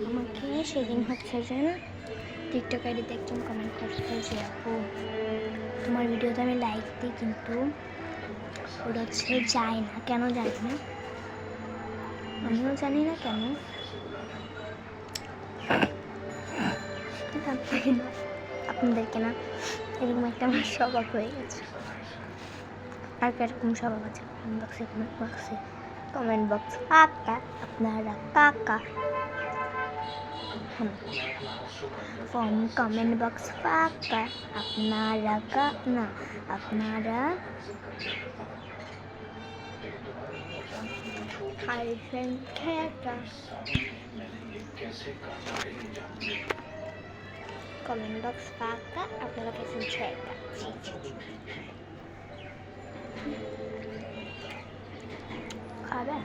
আমাকে সেদিন হচ্ছে যে টিকটক আইডিতে একজন কমেন্ট করছে যে আপু তোমার ভিডিওতে আমি লাইক দিই কিন্তু ওটা হচ্ছে যায় না, কেন জানি না, আমিও জানি না কেন। আপনাদেরকে না এরকম একটা আমার স্বভাব হয়ে গেছে। আর এরকম স্বভাব আছে কমেন্ট বক্স ফাঁকা, আপনারা কাকা ফর্ম কমেন্ট বক্স ফাঁকা, আপনারা না আপনারা খাইছেন খেকা। কমেন্ট বক্স ফাঁকা, আপনারা খাইছেন খেকা। খাবে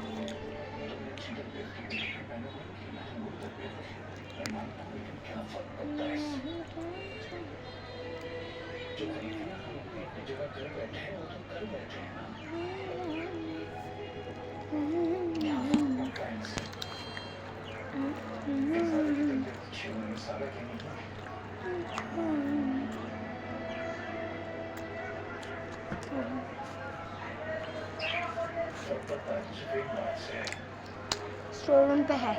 स्टोर रूम पे है,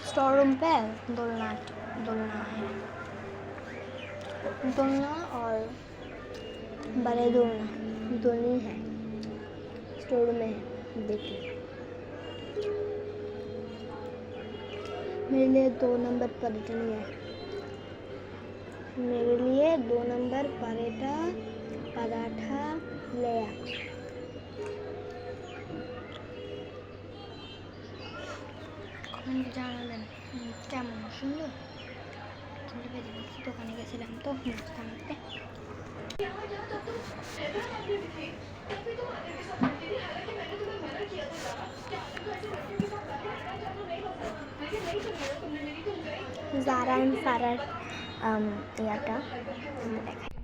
स्टोर रूम पे दोलना दोलना है, दोलना और बड़े दोलना दोनों है स्टोर रूम में। देखिए मेरे लिए 2 नंबर पराठा नहीं है, मेरे लिए 2 नंबर पराठा ले आ। জানাবেন কেমন সুন্দর দোকানে গেছিলাম তো নাস্তা আনতে। জারা এন্ড সারার ইয়াটা দেখা।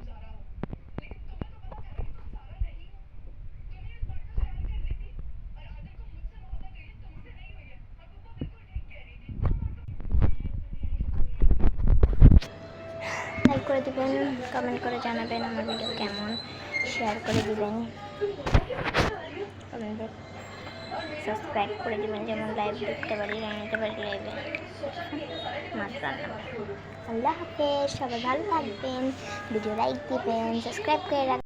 লাইক করে দিবেন, কমেন্ট করে জানাবেন আমার ভিডিও কেমন, শেয়ার করে দিবেন, সাবস্ক্রাইব করে দিবেন যেমন লাইভ দেখতে পারি, জানাতে পারি লাইভে মাত্র। আল্লাহ হাফেজ, সবাই ভালো থাকবেন, ভিডিও লাইক দিবেন, সাবস্ক্রাইব করে রাখবেন।